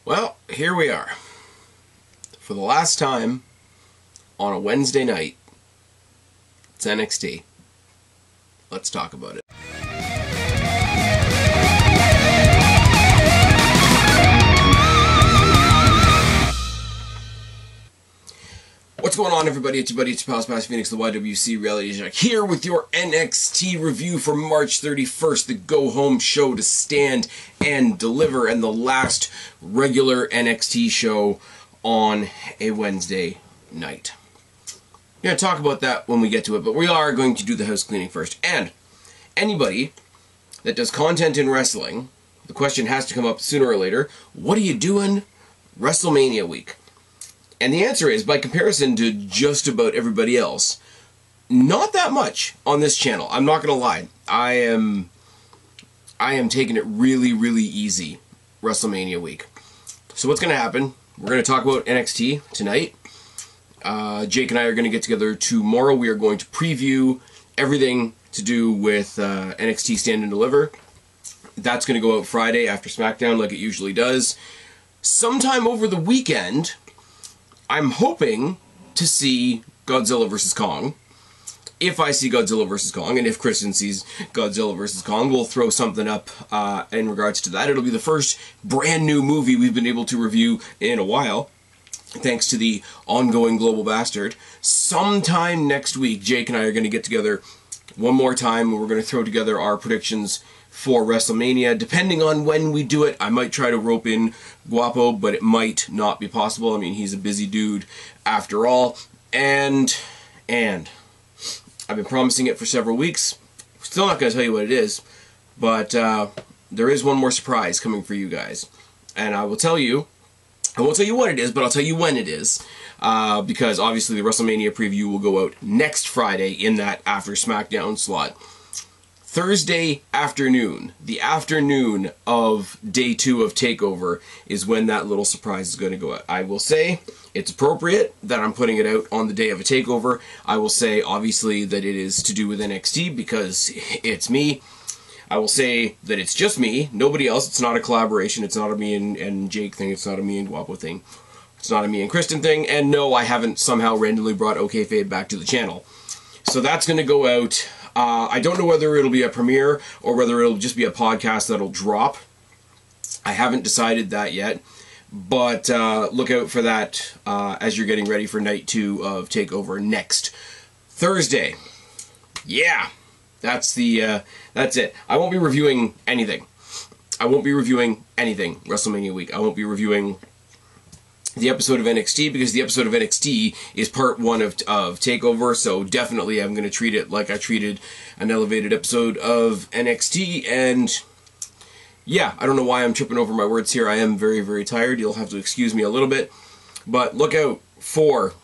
Well, here we are. For the last time on a Wednesday night, it's NXT. Let's talk about it. What's going on, everybody? It's your buddy, it's your pal, Spaz Phoenix, the YWC Reality Jack, here with your NXT review for March 31st, the go-home show to stand and deliver, and the last regular NXT show on a Wednesday night. We're going to talk about that when we get to it, but we are going to do the house cleaning first. And anybody that does content in wrestling, the question has to come up sooner or later, what are you doing WrestleMania week? And the answer is, by comparison to just about everybody else, not that much on this channel. I'm not going to lie. I am taking it really, really easy WrestleMania week. So what's going to happen? We're going to talk about NXT tonight. Jake and I are going to get together tomorrow. We are going to preview everything to do with NXT Stand and Deliver. That's going to go out Friday after SmackDown like it usually does. Sometime over the weekend, I'm hoping to see Godzilla vs. Kong. If I see Godzilla vs. Kong, and if Kristen sees Godzilla vs. Kong, we'll throw something up in regards to that. It'll be the first brand new movie we've been able to review in a while, thanks to the ongoing Global Bastard. Sometime next week, Jake and I are going to get together one more time, and we're going to throw together our predictions for WrestleMania. Depending on when we do it, I might try to rope in Guapo, but it might not be possible. I mean, he's a busy dude after all. And I've been promising it for several weeks. Still not going to tell you what it is, but there is one more surprise coming for you guys. And I will tell you, I won't tell you what it is, but I'll tell you when it is. Because obviously the WrestleMania preview will go out next Friday in that after SmackDown slot. Thursday afternoon, the afternoon of day 2 of TakeOver, is when that little surprise is going to go out. I will say it's appropriate that I'm putting it out on the day of a TakeOver. I will say, obviously, that it is to do with NXT because it's me. I will say that it's just me, nobody else. It's not a collaboration. It's not a me and Jake thing. It's not a me and Guapo thing. It's not a me and Kristen thing. And no, I haven't somehow randomly brought OKFade back to the channel. So that's going to go out. I don't know whether it'll be a premiere or whether it'll just be a podcast that'll drop. I haven't decided that yet, but look out for that as you're getting ready for night 2 of TakeOver next Thursday. Yeah, that's it. I won't be reviewing anything. I won't be reviewing anything WrestleMania week. I won't be reviewing the episode of NXT, because the episode of NXT is part 1 of TakeOver, so definitely I'm going to treat it like I treated an elevated episode of NXT, and yeah, I don't know why I'm tripping over my words here. I am very, very tired. You'll have to excuse me a little bit, but look out for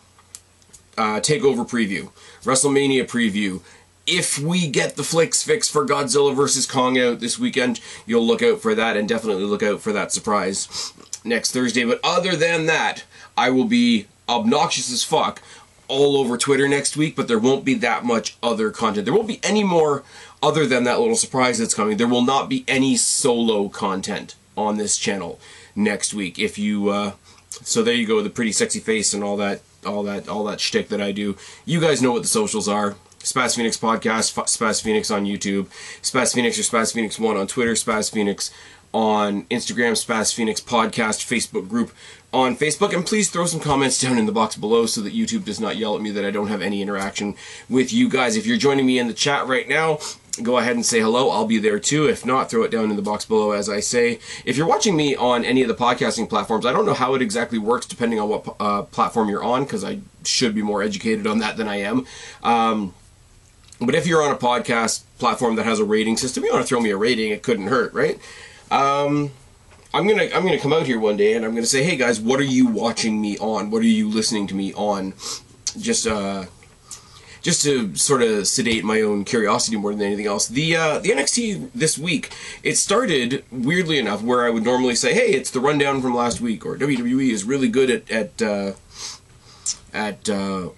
TakeOver preview, WrestleMania preview. If we get the flicks fix for Godzilla vs. Kong out this weekend, you'll look out for that, and definitely look out for that surprise next Thursday. But other than that, I will be obnoxious as fuck all over Twitter next week, but there won't be that much other content. There won't be any more other than that little surprise that's coming. There will not be any solo content on this channel next week. If you so there you go, the pretty sexy face and all that shtick that I do. You guys know what the socials are. Spaz Phoenix Podcast, Spaz Phoenix on YouTube, Spaz Phoenix or Spaz Phoenix 1 on Twitter, Spaz Phoenix on Instagram, Spaz Phoenix Podcast Facebook group on Facebook, and please throw some comments down in the box below so that YouTube does not yell at me that I don't have any interaction with you guys. If you're joining me in the chat right now, go ahead and say hello. I'll be there too. If not, throw it down in the box below, as I say. If you're watching me on any of the podcasting platforms, I don't know how it exactly works depending on what platform you're on, because I should be more educated on that than I am. But if you're on a podcast platform that has a rating system, you want to throw me a rating, it couldn't hurt, right? I'm gonna come out here one day and I'm gonna say, hey guys, what are you watching me on? What are you listening to me on? Just to sort of sedate my own curiosity more than anything else. The NXT this week, it started weirdly enough where I would normally say, hey, it's the rundown from last week, or WWE is really good at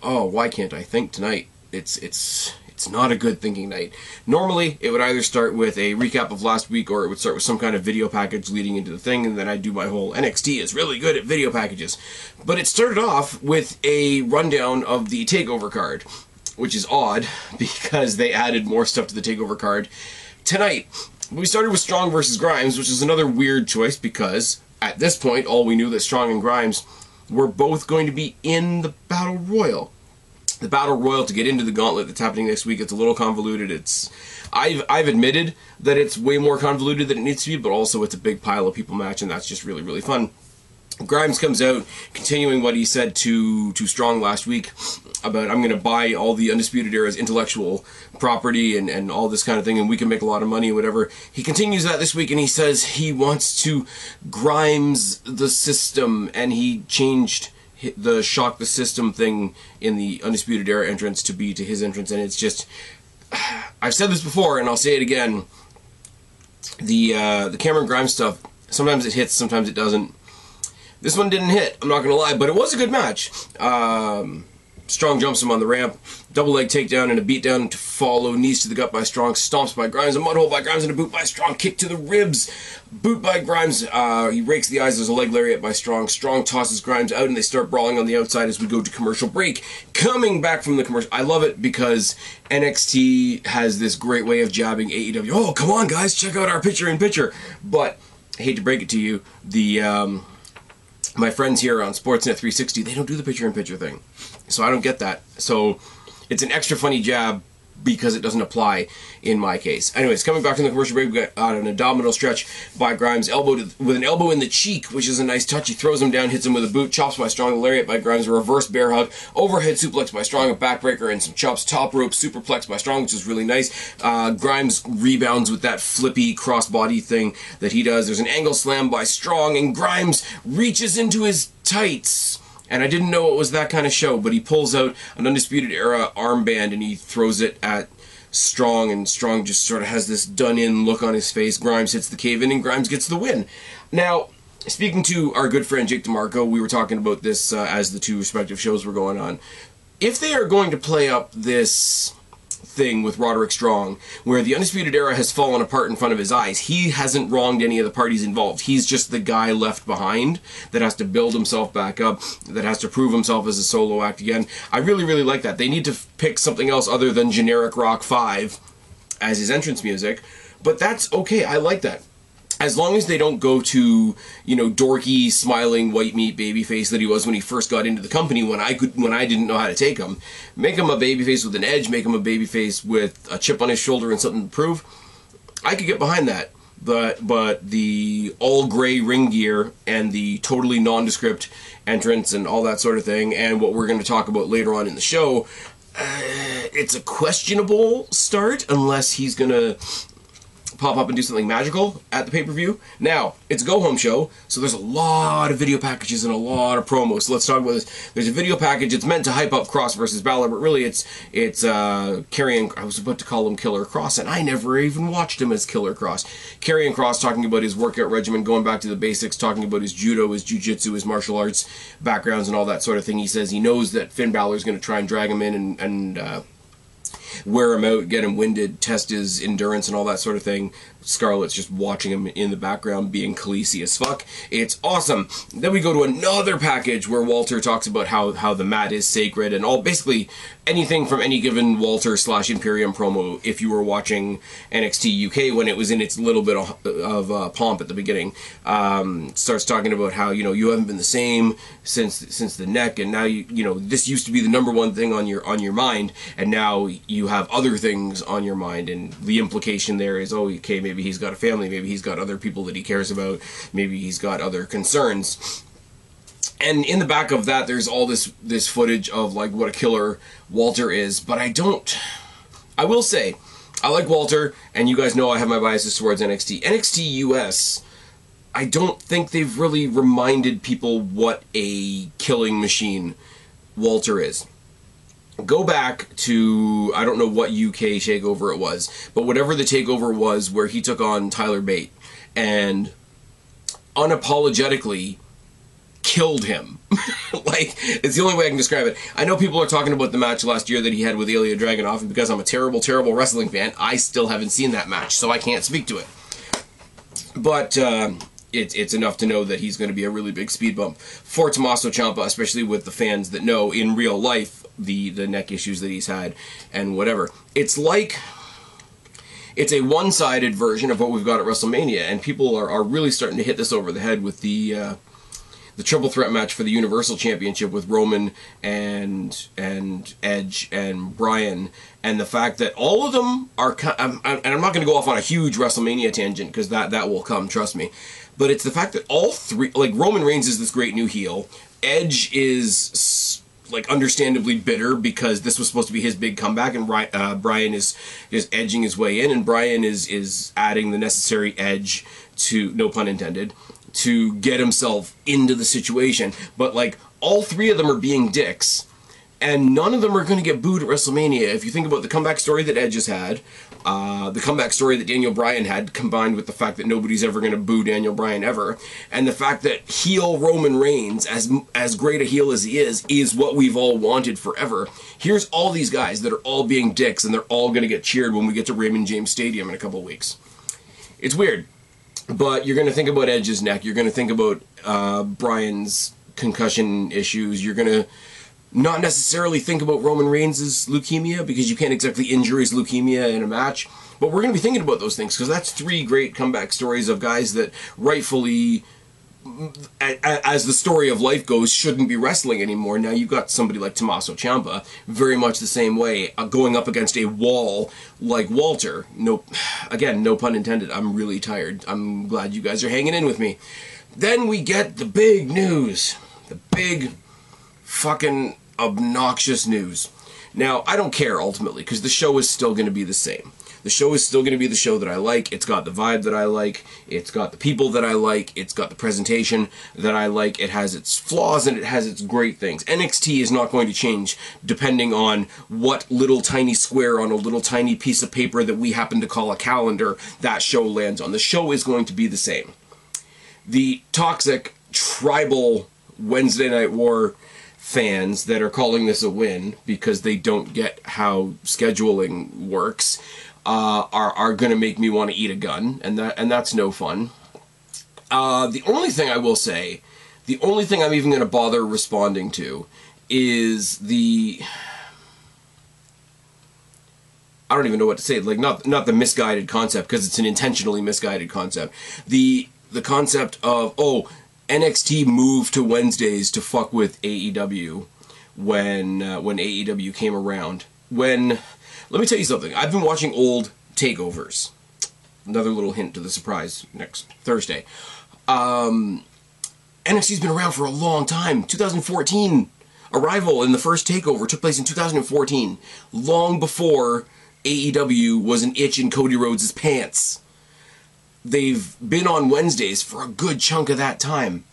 oh, why can't I think tonight? It's It's not a good thinking night. Normally, it would either start with a recap of last week, or it would start with some kind of video package leading into the thing, and then I'd do my whole NXT is really good at video packages. But it started off with a rundown of the TakeOver card, which is odd, because they added more stuff to the TakeOver card tonight. We started with Strong versus Grimes, which is another weird choice, because at this point, all we knew that Strong and Grimes were both going to be in the Battle Royal. The Battle Royal to get into the gauntlet that's happening next week, it's a little convoluted. I've admitted that it's way more convoluted than it needs to be, but also it's a big pile of people match, and that's just really, really fun. Grimes comes out, continuing what he said to Strong last week about, I'm going to buy all the Undisputed Era's intellectual property and all this kind of thing, and we can make a lot of money and whatever. He continues that this week, and he says he wants to Grimes the system, and he changed the shock the system thing in the Undisputed Era entrance to be to his entrance, and it's just, I've said this before and I'll say it again, the Cameron Grimes stuff, sometimes it hits, sometimes it doesn't. This one didn't hit, I'm not gonna lie, but it was a good match. Strong jumps him on the ramp, double leg takedown and a beatdown to follow, knees to the gut by Strong, stomps by Grimes, a mudhole by Grimes, and a boot by Strong, kick to the ribs, boot by Grimes, he rakes the eyes, there's a leg lariat by Strong, Strong tosses Grimes out, and they start brawling on the outside as we go to commercial break. Coming back from the commercial, I love it because NXT has this great way of jabbing AEW, oh come on guys, check out our picture-in-picture, but I hate to break it to you, my friends here on Sportsnet 360, they don't do the picture-in-picture thing. So I don't get that. So it's an extra funny jab because it doesn't apply in my case. Anyways, coming back from the commercial break, we got an abdominal stretch by Grimes, with an elbow in the cheek, which is a nice touch. He throws him down, hits him with a boot, chops by Strong, lariat by Grimes, a reverse bear hug, overhead suplex by Strong, a backbreaker, and some chops, top rope superplex by Strong, which is really nice. Grimes rebounds with that flippy crossbody thing that he does. There's an angle slam by Strong, and Grimes reaches into his tights. And I didn't know it was that kind of show, but he pulls out an Undisputed Era armband and he throws it at Strong, and Strong just sort of has this done-in look on his face. Grimes hits the cave-in, and Grimes gets the win. Now, speaking to our good friend Jake DeMarco, we were talking about this as the two respective shows were going on. If they are going to play up this thing with Roderick Strong, where the Undisputed Era has fallen apart in front of his eyes, he hasn't wronged any of the parties involved. He's just the guy left behind that has to build himself back up, that has to prove himself as a solo act again. I really, really like that. They need to pick something else other than generic Rock 5 as his entrance music, but that's okay. I like that. As long as they don't go to, you know, dorky, smiling, white meat babyface that he was when he first got into the company, when I didn't know how to take him. Make him a babyface with an edge, make him a babyface with a chip on his shoulder and something to prove. I could get behind that. But the all-gray ring gear and the totally nondescript entrance and all that sort of thing, and what we're going to talk about later on in the show, it's a questionable start unless he's going to pop up and do something magical at the pay-per-view. Now, it's a go-home show, so there's a lot of video packages and a lot of promos. So let's talk about this. There's a video package. It's meant to hype up Cross versus Balor, but really it's Karrion. I was about to call him Killer Cross, and I never even watched him as Killer Cross. Karrion Cross talking about his workout regimen, going back to the basics, talking about his judo, his jiu-jitsu, his martial arts backgrounds, and all that sort of thing. He says he knows that Finn Balor's going to try and drag him in and wear him out, get him winded, test his endurance and all that sort of thing. Scarlett's just watching him in the background being Khaleesi as fuck. It's awesome. Then we go to another package where Walter talks about how the mat is sacred and all, basically anything from any given Walter / Imperium promo if you were watching NXT UK when it was in its little bit of pomp at the beginning. Starts talking about how, you know, you haven't been the same since the neck, and now you know this used to be the #1 thing on your mind, and now you have other things on your mind, and the implication there is, oh, okay, maybe he's got a family, maybe he's got other people that he cares about, maybe he's got other concerns. And in the back of that, there's all this footage of like what a killer Walter is, but I will say, I like Walter, and you guys know I have my biases towards NXT. NXT US, I don't think they've really reminded people what a killing machine Walter is. Go back to, I don't know what UK takeover it was, but whatever the takeover was where he took on Tyler Bate and unapologetically killed him. Like, it's the only way I can describe it. I know people are talking about the match last year that he had with Ilya Dragunov, and because I'm a terrible, terrible wrestling fan, I still haven't seen that match, so I can't speak to it. But it's enough to know that he's going to be a really big speed bump for Tommaso Ciampa, especially with the fans that know in real life the neck issues that he's had and whatever. It's like, it's a one-sided version of what we've got at WrestleMania, and people are really starting to hit this over the head with the triple threat match for the Universal Championship with Roman and Edge and Bryan, and the fact that all of them are, and I'm not going to go off on a huge WrestleMania tangent because that will come, trust me, but it's the fact that all three, like, Roman Reigns is this great new heel, Edge is like understandably bitter because this was supposed to be his big comeback, and Bryan is edging his way in, and Bryan is adding the necessary edge to, no pun intended, to get himself into the situation. But like, all three of them are being dicks, and none of them are going to get booed at WrestleMania. If you think about the comeback story that Edge has had, the comeback story that Daniel Bryan had, combined with the fact that nobody's ever going to boo Daniel Bryan ever, and the fact that heel Roman Reigns, as great a heel as he is what we've all wanted forever. Here's all these guys that are all being dicks, and they're all going to get cheered when we get to Raymond James Stadium in a couple of weeks. It's weird. But you're going to think about Edge's neck, you're going to think about Bryan's concussion issues, you're going to not necessarily think about Roman Reigns' leukemia, because you can't exactly injure his leukemia in a match, but we're going to be thinking about those things, because that's three great comeback stories of guys that rightfully, as the story of life goes, shouldn't be wrestling anymore. Now you've got somebody like Tommaso Ciampa, very much the same way, going up against a wall like Walter. No, again, no pun intended. I'm really tired. I'm glad you guys are hanging in with me. Then we get the big news. The big fucking obnoxious news. Now, I don't care ultimately, because the show is still going to be the same. The show is still going to be the show that I like. It's got the vibe that I like. It's got the people that I like. It's got the presentation that I like. It has its flaws and it has its great things. NXT is not going to change depending on what little tiny square on a little tiny piece of paper that we happen to call a calendar that show lands on. The show is going to be the same. The toxic, tribal Wednesday Night War fans that are calling this a win because they don't get how scheduling works are going to make me want to eat a gun, and that's no fun. The only thing I will say, the only thing I'm even going to bother responding to is I don't even know what to say, like, not the misguided concept, because it's an intentionally misguided concept. The concept of, oh, NXT moved to Wednesdays to fuck with AEW when AEW came around. Let me tell you something. I've been watching old takeovers. Another little hint to the surprise next Thursday. NXT's been around for a long time. 2014 arrival in the first takeover took place in 2014, long before AEW was an itch in Cody Rhodes' pants. They've been on Wednesdays for a good chunk of that time.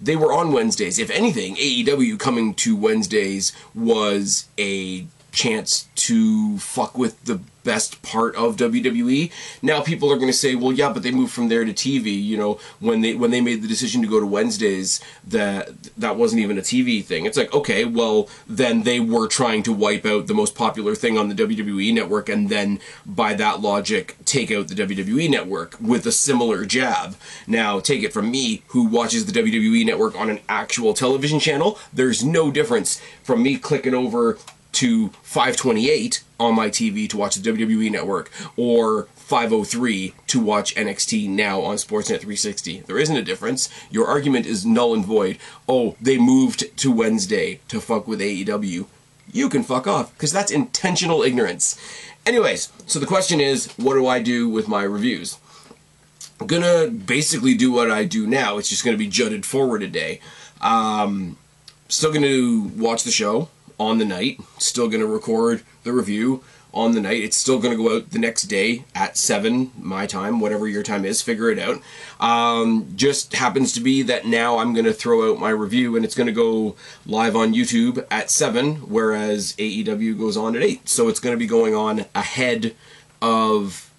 They were on Wednesdays. If anything, AEW coming to Wednesdays was a chance to fuck with the best part of WWE. Now people are going to say, well, yeah, but they moved from there to TV. You know, when they made the decision to go to Wednesdays, that wasn't even a TV thing. It's like, okay, well, then they were trying to wipe out the most popular thing on the WWE network, and then by that logic take out the WWE network with a similar jab. Now, take it from me, who watches the WWE network on an actual television channel, there's no difference from me clicking over to 528 on my TV to watch the WWE Network, or 503 to watch NXT now on Sportsnet 360. There isn't a difference. Your argument is null and void. Oh, they moved to Wednesday to fuck with AEW. You can fuck off, because that's intentional ignorance. Anyways, so the question is, what do I do with my reviews? I'm gonna basically do what I do now. It's just gonna be jutted forward a day. Still gonna watch the show on the night, still going to record the review on the night. It's still going to go out the next day at 7 my time, whatever your time is, figure it out. Just happens to be that now I'm going to throw out my review and it's going to go live on YouTube at 7, whereas AEW goes on at 8. So it's going to be going on ahead of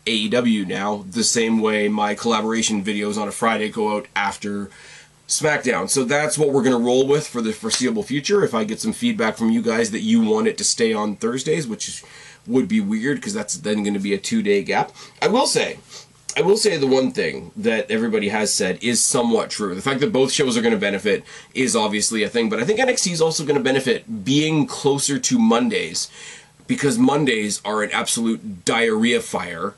AEW now, the same way my collaboration videos on a Friday go out after SmackDown. So that's what we're going to roll with for the foreseeable future. If I get some feedback from you guys that you want it to stay on Thursdays, which would be weird because that's then going to be a 2-day gap. I will say the one thing that everybody has said is somewhat true. The fact that both shows are going to benefit is obviously a thing, but I think NXT is also going to benefit being closer to Mondays, because Mondays are an absolute diarrhea fire.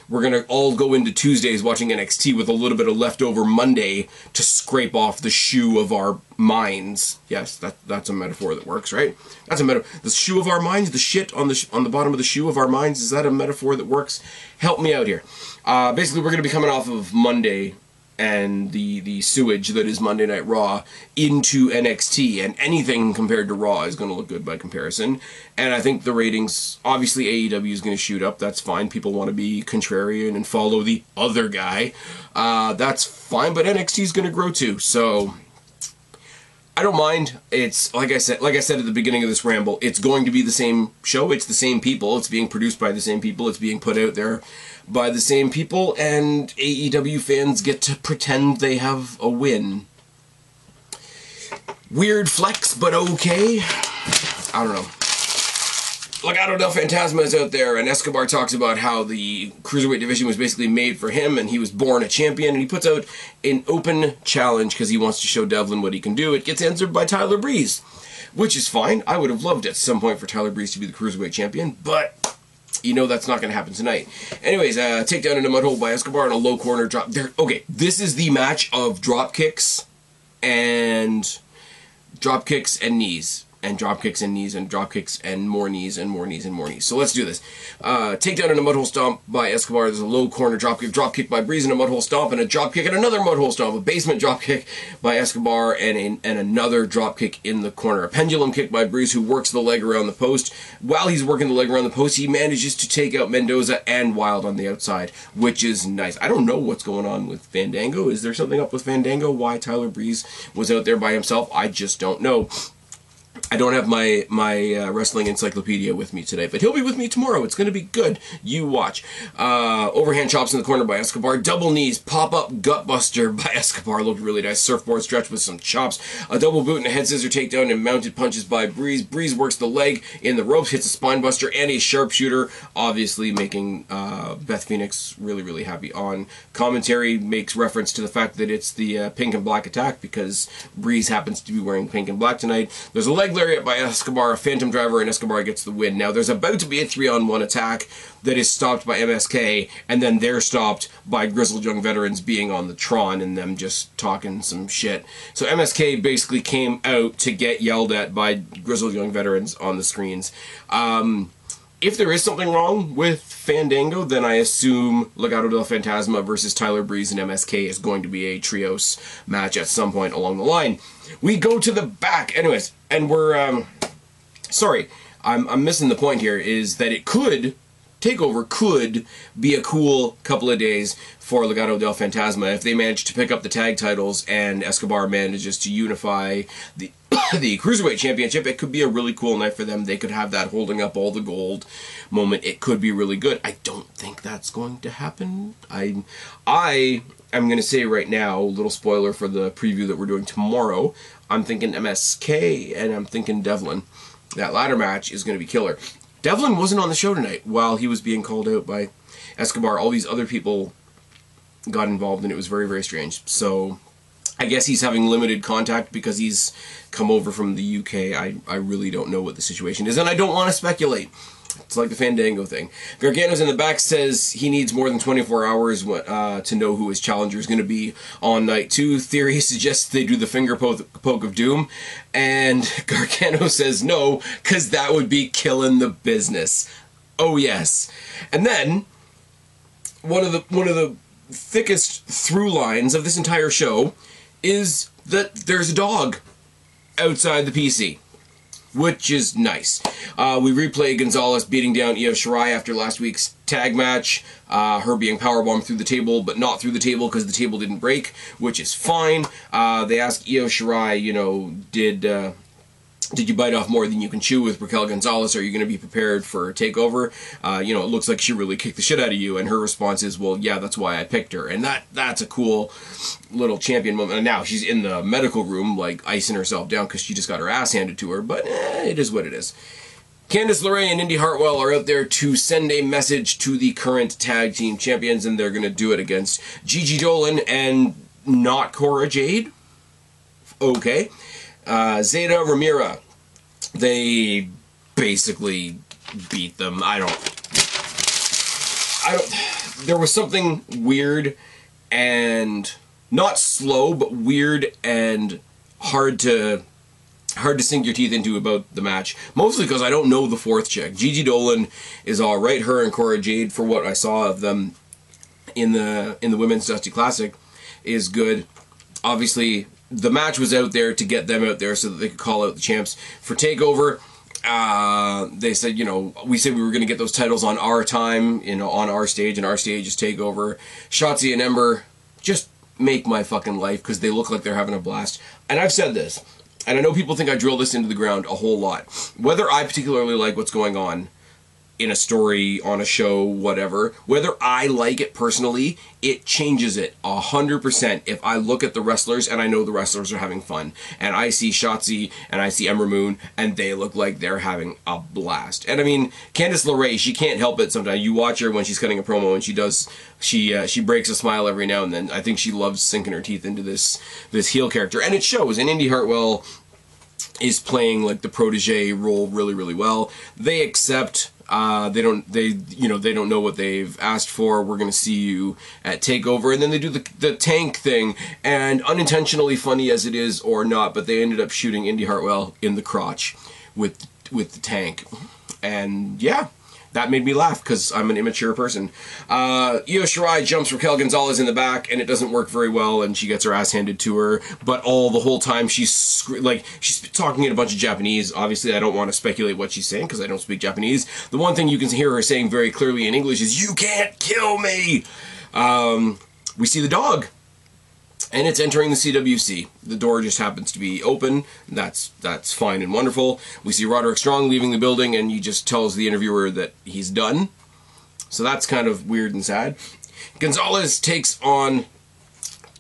We're going to all go into Tuesdays watching NXT with a little bit of leftover Monday to scrape off the shoe of our minds. Yes, that's a metaphor that works, right? That's a metaphor. The shoe of our minds, the shit on the bottom of the shoe of our minds, is that a metaphor that works? Help me out here. Basically, we're going to be coming off of Monday and the sewage that is Monday Night Raw into NXT, and anything compared to Raw is going to look good by comparison. And I think the ratings, obviously AEW is going to shoot up. That's fine. People want to be contrarian and follow the other guy. That's fine, but NXT is going to grow too. So I don't mind. It's like I said at the beginning of this ramble, it's going to be the same show. It's the same people. It's being produced by the same people. It's being put out there by the same people, and AEW fans get to pretend they have a win. Weird flex, but okay. I don't know. Legado del Fantasma is out there, and Escobar talks about how the Cruiserweight division was basically made for him, and he was born a champion, and he puts out an open challenge because he wants to show Devlin what he can do. It gets answered by Tyler Breeze, which is fine. I would have loved at some point for Tyler Breeze to be the Cruiserweight champion, but you know that's not going to happen tonight. Anyways, takedown in a mud hole by Escobar and a low corner drop. Okay, this is the match of drop kicks and knees. And drop kicks and knees and drop kicks and more knees and more knees and more knees. So let's do this. Takedown and a mudhole stomp by Escobar. There's a low corner drop kick by Breeze and a mudhole stomp, and a drop kick and another mudhole stomp. A basement drop kick by Escobar and another drop kick in the corner. A pendulum kick by Breeze, who works the leg around the post. While he's working the leg around the post, he manages to take out Mendoza and Wilde on the outside, which is nice. I don't know what's going on with Fandango. Is there something up with Fandango? Why Tyler Breeze was out there by himself? I just don't know. I don't have my wrestling encyclopedia with me today, but he'll be with me tomorrow. It's going to be good. You watch. Overhand chops in the corner by Escobar. Double knees, pop-up gutbuster by Escobar. Looked really nice. Surfboard stretch with some chops. A double boot and a head scissor takedown and mounted punches by Breeze. Breeze works the leg in the ropes, hits a spine buster and a sharpshooter, obviously making Beth Phoenix really, really happy. On commentary, makes reference to the fact that it's the pink and black attack because Breeze happens to be wearing pink and black tonight. There's a leg lariat by Escobar, a phantom driver, and Escobar gets the win. Now, there's about to be a 3-on-1 attack that is stopped by MSK, and then they're stopped by Grizzled Young Veterans being on the Tron and them just talking some shit. So MSK basically came out to get yelled at by Grizzled Young Veterans on the screens. If there is something wrong with Fandango, then I assume Legado del Fantasma versus Tyler Breeze and MSK is going to be a trios match at some point along the line. We go to the back. Anyways, and we're, sorry, I'm missing the point here, is that it could, TakeOver could be a cool couple of days for Legado del Fantasma if they manage to pick up the tag titles and Escobar manages to unify the the Cruiserweight Championship. It could be a really cool night for them. They could have that holding up all the gold moment. It could be really good. I don't think that's going to happen. I am going to say right now, a little spoiler for the preview that we're doing tomorrow, I'm thinking MSK and I'm thinking Devlin. That ladder match is going to be killer. Devlin wasn't on the show tonight while he was being called out by Escobar. All these other people got involved and it was very, very strange. So I guess he's having limited contact because he's come over from the UK. I really don't know what the situation is, and I don't want to speculate. It's like the Fandango thing. Gargano's in the back, says he needs more than 24 hours to know who his challenger is going to be on night 2. Theory suggests they do the finger poke of doom, and Gargano says no, because that would be killing the business. Oh yes. And then one of the thickest through lines of this entire show is that there's a dog outside the PC, which is nice. We replay Gonzalez beating down Io Shirai after last week's tag match, her being powerbombed through the table, but not through the table because the table didn't break, which is fine. They ask Io Shirai, you know, Did you bite off more than you can chew with Raquel Gonzalez? Are you going to be prepared for a takeover? You know, it looks like she really kicked the shit out of you, and her response is, well, yeah, that's why I picked her. And that's a cool little champion moment. And now she's in the medical room, like, icing herself down because she just got her ass handed to her, but it is what it is. Candice LeRae and Indi Hartwell are out there to send a message to the current tag team champions, and they're going to do it against Gigi Dolan and not Cora Jade. Okay. Zeta Ramira, they basically beat them. There was something weird and not slow, but weird and hard to sink your teeth into about the match. Mostly because I don't know the fourth chick. Gigi Dolan is alright. Her and Cora Jade, for what I saw of them in the Women's Dusty Classic, is good. Obviously, the match was out there to get them out there so that they could call out the champs for TakeOver. They said, you know, we said we were going to get those titles on our time, you know, on our stage, and our stage is TakeOver. Shotzi and Ember just make my fucking life because they look like they're having a blast. And I've said this, and I know people think I drill this into the ground a whole lot. Whether I particularly like what's going on in a story, on a show, whatever, whether I like it personally, it changes it 100% if I look at the wrestlers and I know the wrestlers are having fun. And I see Shotzi and I see Ember Moon and they look like they're having a blast. And I mean, Candice LeRae, she can't help it sometimes. You watch her when she's cutting a promo and she breaks a smile every now and then. I think she loves sinking her teeth into this heel character. And it shows. And Indi Hartwell is playing like the protege role really, really well. They accept. They don't know what they've asked for. We're gonna see you at TakeOver, and then they do the tank thing, and unintentionally funny as it is or not, but they ended up shooting Indi Hartwell in the crotch with the tank, and yeah. That made me laugh because I'm an immature person. Io Shirai jumps Raquel Gonzalez in the back, and it doesn't work very well, and she gets her ass handed to her. But the whole time she's talking in a bunch of Japanese. Obviously, I don't want to speculate what she's saying because I don't speak Japanese. The one thing you can hear her saying very clearly in English is, "You can't kill me." We see the dog. And it's entering the CWC. The door just happens to be open. That's fine and wonderful. We see Roderick Strong leaving the building, and he just tells the interviewer that he's done. So that's kind of weird and sad. Gonzalez takes on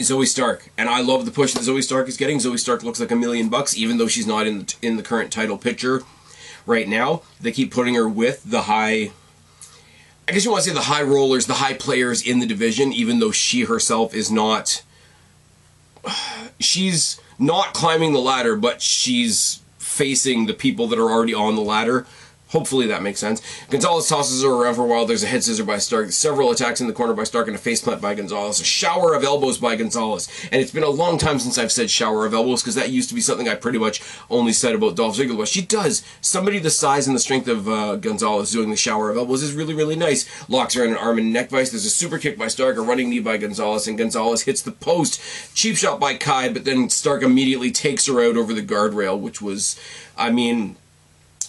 Zoe Stark, and I love the push that Zoe Stark is getting. Zoe Stark looks like $1 million, even though she's not in the current title picture right now. They keep putting her with the high. I guess you want to say the high rollers, the high players in the division, even though she herself is not. She's not climbing the ladder, but she's facing the people that are already on the ladder. Hopefully that makes sense. Gonzalez tosses her around for a while. There's a head scissor by Stark. Several attacks in the corner by Stark and a faceplant by Gonzalez. A shower of elbows by Gonzalez. And it's been a long time since I've said shower of elbows because that used to be something I pretty much only said about Dolph Ziggler. But she does. Somebody the size and the strength of Gonzalez doing the shower of elbows is really, really nice. Locks her in an arm and neck vice. There's a super kick by Stark, a running knee by Gonzalez, and Gonzalez hits the post. Cheap shot by Kai, but then Stark immediately takes her out over the guardrail, which was, I mean...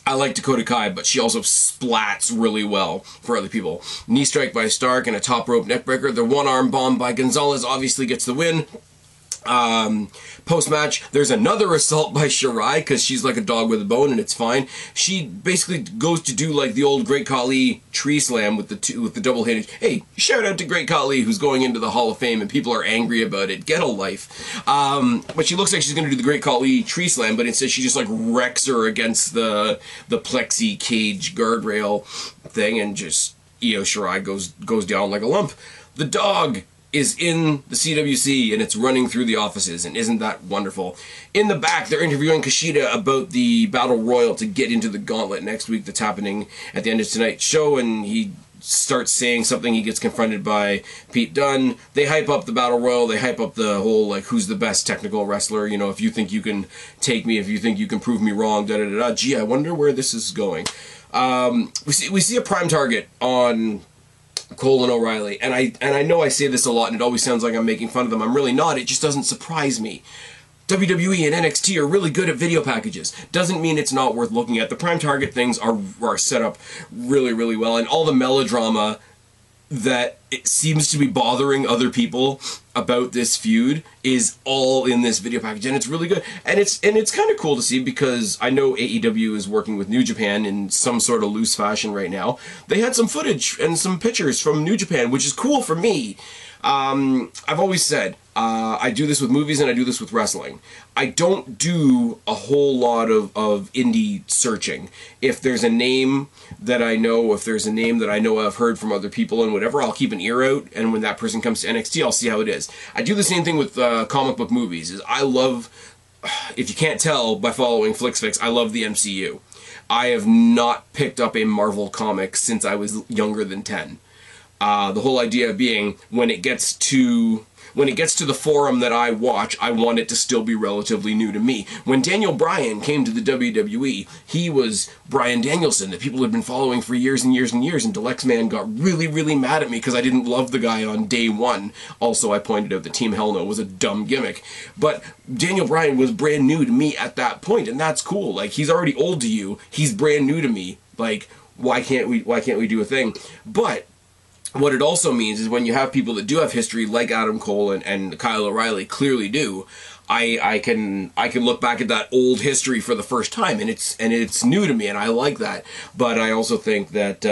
I like Dakota Kai, but she also splats really well for other people. Knee strike by Stark and a top rope neckbreaker. The one-arm bomb by Gonzalez obviously gets the win. Post-match, there's another assault by Shirai because she's like a dog with a bone and it's fine. She basically goes to do like the old Great Khali tree slam with the double hit. Hey, shout out to Great Khali who's going into the Hall of Fame and people are angry about it. Get a life. But she looks like she's going to do the Great Khali tree slam, but instead she just like wrecks her against the plexi cage guardrail thing and just Io Shirai goes down like a lump. The dog is in the CWC and it's running through the offices, and isn't that wonderful? In the back, they're interviewing Kushida about the Battle Royal to get into the gauntlet next week that's happening at the end of tonight's show, and he starts saying something. He gets confronted by Pete Dunne. They hype up the Battle Royal. They hype up the whole, like, who's the best technical wrestler, you know, if you think you can take me, if you think you can prove me wrong, da-da-da-da. Gee, I wonder where this is going. We see a prime target on Cole and O'Reilly, and I know I say this a lot and it always sounds like I'm making fun of them. I'm really not. It just doesn't surprise me. WWE and NXT are really good at video packages. Doesn't mean it's not worth looking at. The prime target things are set up really, really well, and all the melodrama that it seems to be bothering other people about this feud is all in this video package, and it's really good. And it's kind of cool to see, because I know AEW is working with New Japan in some sort of loose fashion right now. They had some footage and some pictures from New Japan, which is cool for me. I've always said, I do this with movies and I do this with wrestling. I don't do a whole lot of indie searching. If there's a name that I know, if there's a name that I know I've heard from other people and whatever, I'll keep an ear out, and when that person comes to NXT, I'll see how it is. I do the same thing with comic book movies. I love, if you can't tell by following FlixFix, I love the MCU. I have not picked up a Marvel comic since I was younger than 10. The whole idea being, when it gets to the forum that I watch, I want it to still be relatively new to me. When Daniel Bryan came to the WWE, he was Bryan Danielson that people had been following for years and years and years, and Deluxe Man got really, really mad at me because I didn't love the guy on day one. Also, I pointed out that Team Hell No was a dumb gimmick. But Daniel Bryan was brand new to me at that point, and that's cool. Like, he's already old to you. He's brand new to me. Like, why can't we do a thing? But what it also means is, when you have people that do have history, like Adam Cole and Kyle O'Reilly clearly do, I can look back at that old history for the first time, and it's new to me, and I like that. But I also think that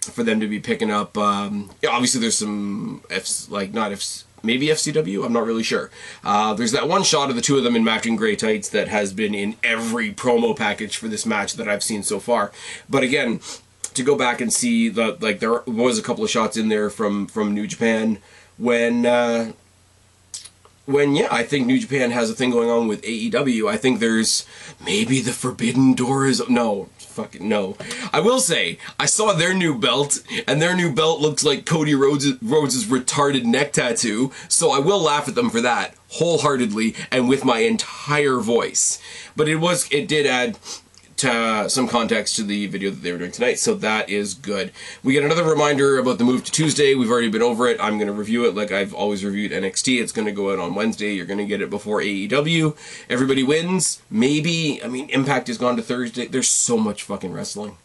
for them to be picking up, obviously there's some maybe FCW, I'm not really sure. There's that one shot of the two of them in matching gray tights that has been in every promo package for this match that I've seen so far. But again, to go back and see there was a couple of shots in there from New Japan when I think New Japan has a thing going on with AEW. I think there's maybe the Forbidden Door is no. I will say, I saw their new belt, and their new belt looks like Cody Rhodes's retarded neck tattoo, so I will laugh at them for that wholeheartedly and with my entire voice. But it did add some context to the video that they were doing tonight, so that is good. We get another reminder about the move to Tuesday. We've already been over it. I'm going to review it like I've always reviewed NXT. It's going to go out on Wednesday. You're going to get it before AEW. Everybody wins. Maybe. I mean, Impact has gone to Thursday. There's so much fucking wrestling.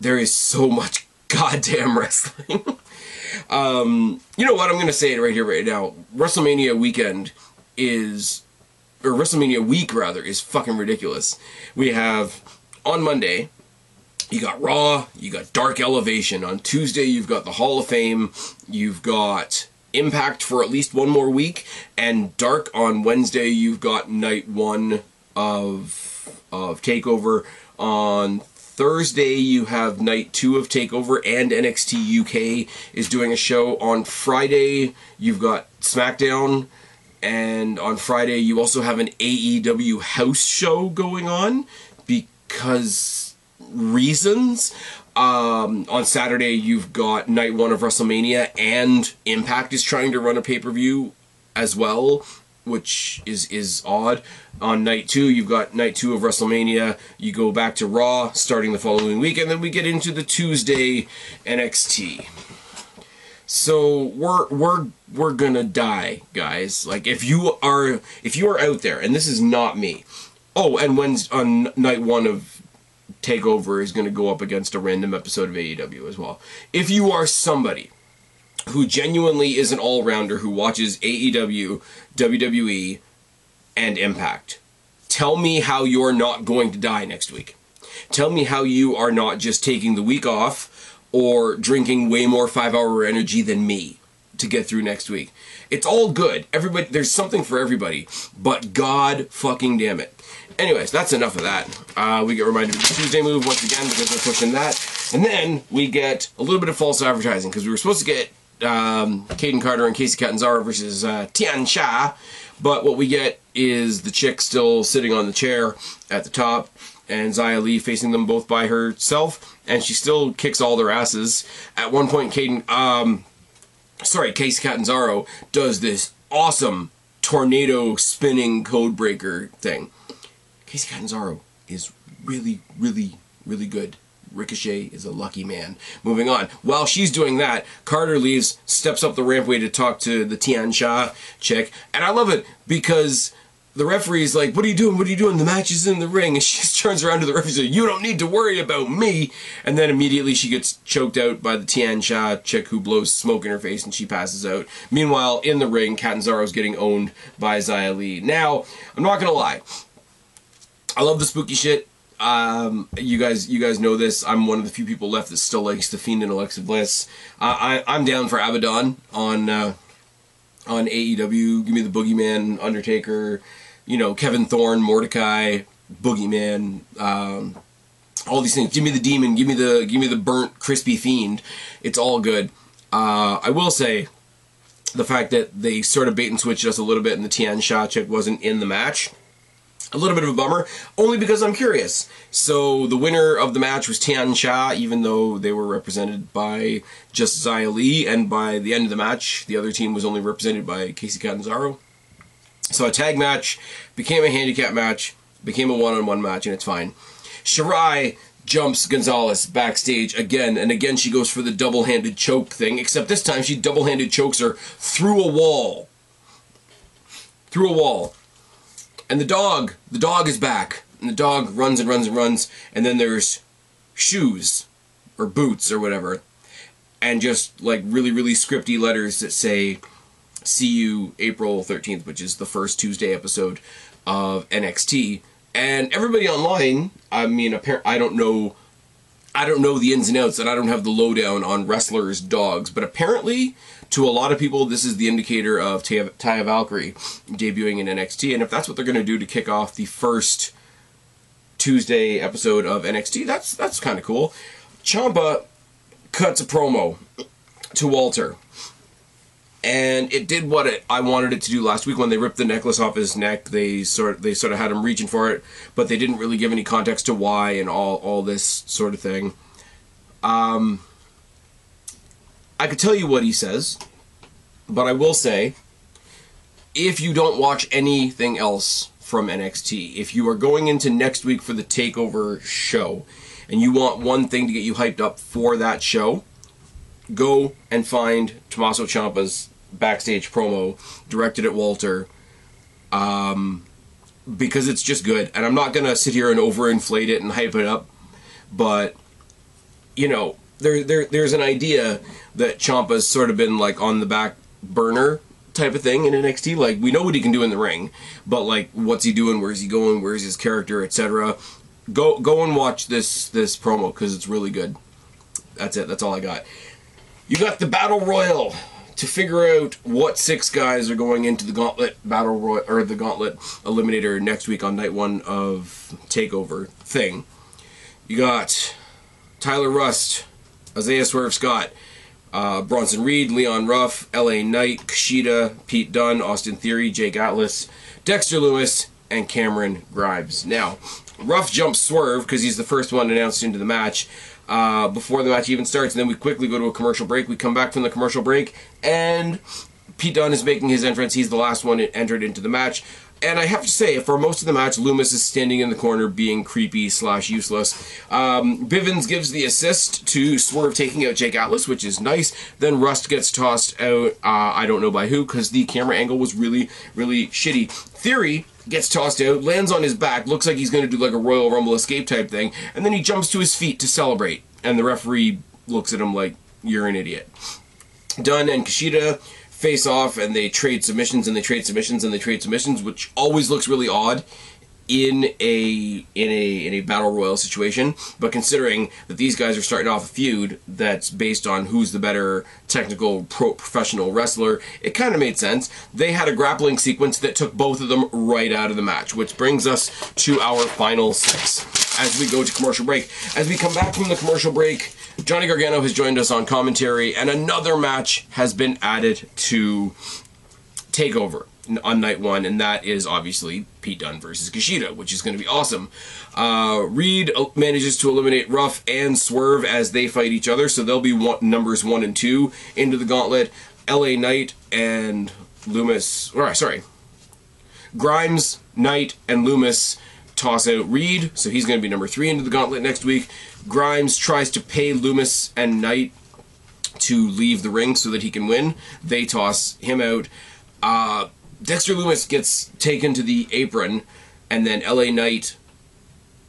There is so much goddamn wrestling. You know what? I'm going to say it right here, right now. WrestleMania weekend or WrestleMania week, rather, is fucking ridiculous. We have, on Monday, you got Raw, you got Dark Elevation. On Tuesday, you've got the Hall of Fame, you've got Impact for at least one more week, and Dark on Wednesday, you've got night one of TakeOver. On Thursday, you have night 2 of TakeOver, and NXT UK is doing a show. On Friday, you've got SmackDown. And on Friday, you also have an AEW house show going on, because reasons. On Saturday, you've got night 1 of WrestleMania, and Impact is trying to run a pay-per-view as well, which is odd. On night 2, you've got night 2 of WrestleMania. You go back to Raw starting the following week, and then we get into the Tuesday NXT. So we're gonna die, guys. Like, if you are out there, and this is not me. Oh, and on night 1 of TakeOver is gonna go up against a random episode of AEW as well. If you are somebody who genuinely is an all-rounder who watches AEW, WWE, and Impact, tell me how you're not going to die next week. Tell me how you are not just taking the week off or drinking way more 5-hour energy than me to get through next week. It's all good. Everybody, there's something for everybody, but God fucking damn it. Anyways, that's enough of that. We get reminded of the Tuesday move once again because we're pushing that. And then we get a little bit of false advertising, because we were supposed to get Caden Carter and Casey Catanzaro versus Tian Sha, but what we get is the chick still sitting on the chair at the top, and Xia Li facing them both by herself, and she still kicks all their asses. At one point, Casey Catanzaro does this awesome tornado spinning code breaker thing. Casey Catanzaro is really, really, really good. Ricochet is a lucky man. Moving on. While she's doing that, Carter leaves, steps up the rampway to talk to the Tian Sha chick, and I love it because the referee's like, what are you doing? What are you doing? The match is in the ring. And she just turns around to the referee and says, you don't need to worry about me. And then immediately she gets choked out by the Tian Sha chick who blows smoke in her face and she passes out. Meanwhile, in the ring, Catanzaro's getting owned by Xia Li. Now, I'm not going to lie. I love the spooky shit. You guys know this. I'm one of the few people left that still likes The Fiend and Alexa Bliss. I'm down for Abaddon on AEW. Give me the Boogeyman, Undertaker, you know, Kevin Thorne, Mordecai, Boogeyman, all these things. Give me the Demon. Give me the burnt, crispy Fiend. It's all good. I will say the fact that they sort of bait and switched us a little bit, and the Tian Sha chick wasn't in the match. A little bit of a bummer, only because I'm curious. So the winner of the match was Tian Sha, even though they were represented by just Xia Li, and by the end of the match, the other team was only represented by Casey Catanzaro. So a tag match became a handicap match, became a one-on-one match, and it's fine. SHIRAI jumps Gonzalez backstage again, and again she goes for the double-handed choke thing, except this time she double-handed chokes her through a wall. Through a wall. And the dog is back. And the dog runs and runs and runs. And then there's shoes, or boots, or whatever. And just, like, really, really scripty letters that say, see you April 13th, which is the first Tuesday episode of NXT. And everybody online, I mean, I don't know the ins and outs, and I don't have the lowdown on wrestlers' dogs, but apparently, to a lot of people, this is the indicator of Taya Valkyrie debuting in NXT, and if that's what they're going to do to kick off the first Tuesday episode of NXT, that's kind of cool. Ciampa cuts a promo to Walter, and it did what I wanted it to do last week when they ripped the necklace off his neck. They sort of had him reaching for it, but they didn't really give any context to why and all this sort of thing. I could tell you what he says, but I will say, if you don't watch anything else from NXT, if you are going into next week for the TakeOver show, and you want one thing to get you hyped up for that show, go and find Tommaso Ciampa's backstage promo directed at Walter, because it's just good. And I'm not going to sit here and overinflate it and hype it up, but, you know, there's an idea that Ciampa's sort of been, like, on the back burner type of thing in NXT. Like, we know what he can do in the ring, but, like, what's he doing, where's he going, where's his character, etc. Go and watch this promo, because it's really good. That's it. That's all I got. You got the Battle Royal to figure out what 6 guys are going into the Gauntlet Battle Royal, or the Gauntlet Eliminator next week on night 1 of TakeOver thing. You got Tyler Rust, Isaiah Swerve Scott, Bronson Reed, Leon Ruff, LA Knight, Kushida, Pete Dunne, Austin Theory, Jake Atlas, Dexter Lewis, and Cameron Grimes. Now, Ruff jumps Swerve because he's the first one announced into the match before the match even starts, and then we quickly go to a commercial break. We come back from the commercial break, and Pete Dunne is making his entrance. He's the last one entered into the match. And I have to say, for most of the match, Loomis is standing in the corner being creepy/useless. Bivens gives the assist to Swerve taking out Jake Atlas, which is nice. Then Rust gets tossed out, I don't know by who, because the camera angle was really, really shitty. Theory gets tossed out, lands on his back, looks like he's going to do like a Royal Rumble escape type thing, and then he jumps to his feet to celebrate. And the referee looks at him like, you're an idiot. Dunne and Kushida face off, and they trade submissions, and they trade submissions, and they trade submissions, which always looks really odd in a battle royal situation. But considering that these guys are starting off a feud that's based on who's the better technical professional wrestler, it kind of made sense. They had a grappling sequence that took both of them right out of the match, which brings us to our final 6 as we go to commercial break. As we come back from the commercial break, Johnny Gargano has joined us on commentary, and another match has been added to TakeOver on night 1, and that is obviously Pete Dunne versus Kushida, which is going to be awesome. Reed manages to eliminate Ruff and Swerve as they fight each other, so they'll be numbers 1 and 2 into the gauntlet. LA Knight and Loomis, Grimes, Knight, and Loomis toss out Reed, so he's going to be number 3 into the gauntlet next week. Grimes tries to pay Loomis and Knight to leave the ring so that he can win. They toss him out. Dexter Lumis gets taken to the apron, and then LA Knight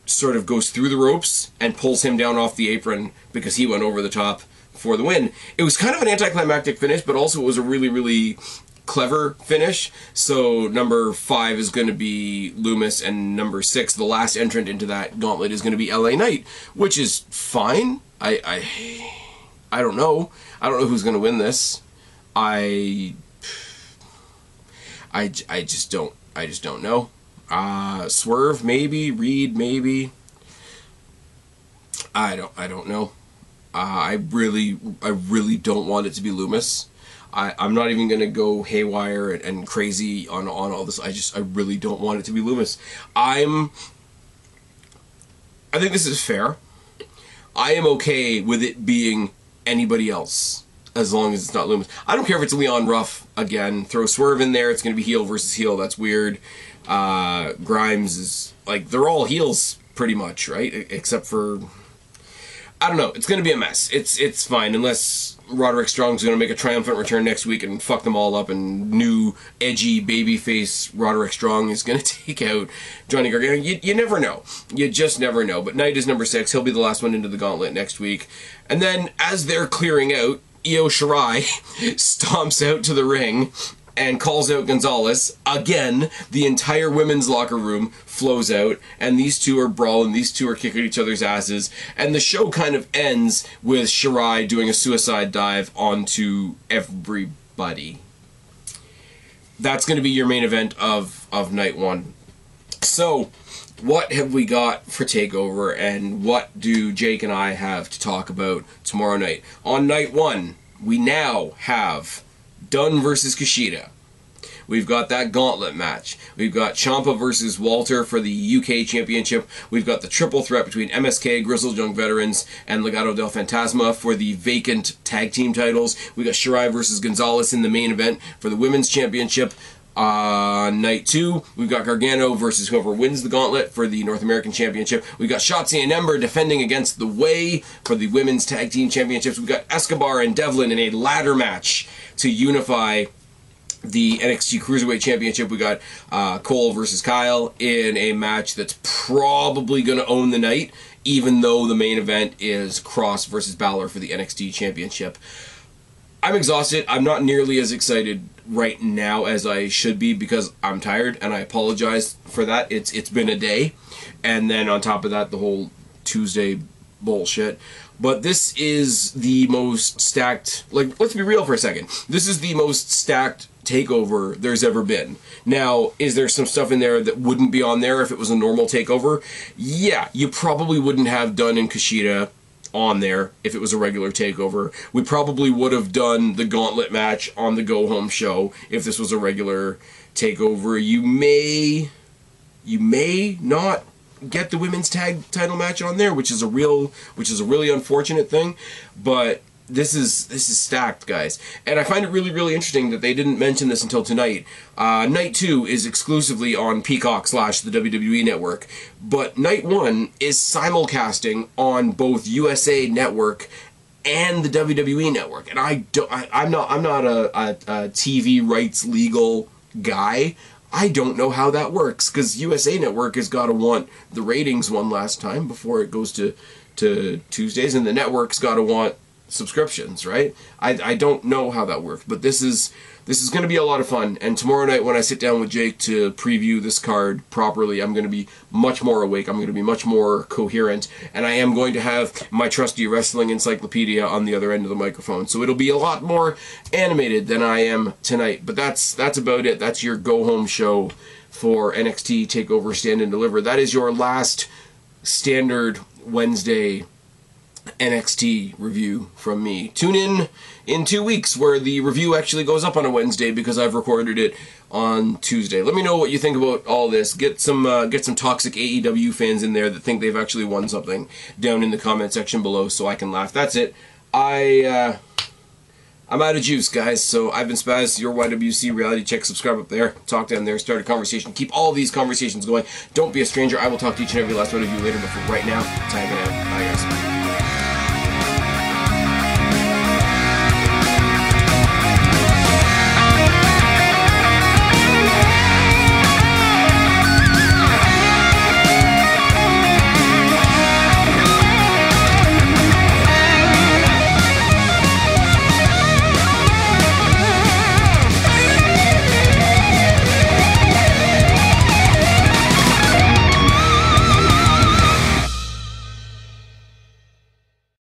sort of goes through the ropes and pulls him down off the apron because he went over the top for the win. It was kind of an anticlimactic finish, but also it was a really, really clever finish. So number 5 is going to be Lumis, and number 6, the last entrant into that gauntlet, is going to be LA Knight, which is fine. I don't know. I don't know who's going to win this. I just don't know. Swerve maybe, Reed maybe. I don't know. I really don't want it to be Lumis. I'm not even gonna go haywire and crazy on all this. I really don't want it to be Lumis. I think this is fair. I am okay with it being anybody else, as long as it's not Lumis. I don't care if it's Leon Ruff again. Throw Swerve in there. It's going to be heel versus heel. That's weird. Grimes is, like, they're all heels pretty much, right? Except for, I don't know. It's going to be a mess. It's fine, unless Roderick Strong's going to make a triumphant return next week and fuck them all up, and new edgy babyface Roderick Strong is going to take out Johnny Gargano. You never know. You just never know. But Knight is number 6. He'll be the last one into the gauntlet next week. And then, as they're clearing out, Io Shirai stomps out to the ring and calls out Gonzalez. Again, the entire women's locker room flows out, and these two are brawling, these two are kicking each other's asses, and the show kind of ends with Shirai doing a suicide dive onto everybody. That's going to be your main event of night 1. So, what have we got for TakeOver, and what do Jake and I have to talk about tomorrow night? On night 1, we now have Dunn versus Kushida. We've got that gauntlet match. We've got Ciampa versus Walter for the UK Championship. We've got the triple threat between MSK, Grizzled Young Veterans, and Legado del Fantasma for the vacant tag team titles. We got Shirai versus Gonzalez in the main event for the Women's Championship. Night 2, we've got Gargano versus whoever wins the gauntlet for the North American Championship. We've got Shotzi and Ember defending against The Way for the Women's Tag Team Championships. We've got Escobar and Devlin in a ladder match to unify the NXT Cruiserweight Championship. We got Cole versus Kyle in a match that's probably going to own the night, even though the main event is Cross versus Balor for the NXT Championship. I'm exhausted. I'm not nearly as excited right now as I should be because I'm tired, and I apologize for that. It's been a day, and then on top of that, the whole Tuesday bullshit. But this is the most stacked, like, let's be real for a second. This is the most stacked TakeOver there's ever been. Now, is there some stuff in there that wouldn't be on there if it was a normal TakeOver? Yeah, you probably wouldn't have Dunn and Kushida on there if it was a regular TakeOver. We probably would have done the gauntlet match on the Go Home show if this was a regular TakeOver. You may not get the women's tag title match on there, which is a really unfortunate thing, but this is stacked, guys. And I find it really, really interesting that they didn't mention this until tonight. Night 2 is exclusively on Peacock / the WWE Network, but Night 1 is simulcasting on both USA Network and the WWE Network. And I'm not a TV rights legal guy. I don't know how that works, because USA Network has got to want the ratings one last time before it goes to Tuesdays, and the network's got to want subscriptions, right? I don't know how that works, but this is going to be a lot of fun. And tomorrow night when I sit down with Jake to preview this card properly, I'm going to be much more awake, I'm going to be much more coherent, and I am going to have my trusty wrestling encyclopedia on the other end of the microphone, so it'll be a lot more animated than I am tonight. But that's about it. That's your go home show for NXT TakeOver Stand and Deliver. That is your last standard Wednesday NXT review from me. Tune in 2 weeks where the review actually goes up on a Wednesday because I've recorded it on Tuesday. Let me know what you think about all this. Get some toxic AEW fans in there that think they've actually won something down in the comment section below so I can laugh. That's it. I'm out of juice, guys. So I've been Spaz, your YWC reality check. Subscribe up there, talk down there, start a conversation. Keep all these conversations going. Don't be a stranger. I will talk to each and every last one of you later, but for right now, tagging out. Bye, guys.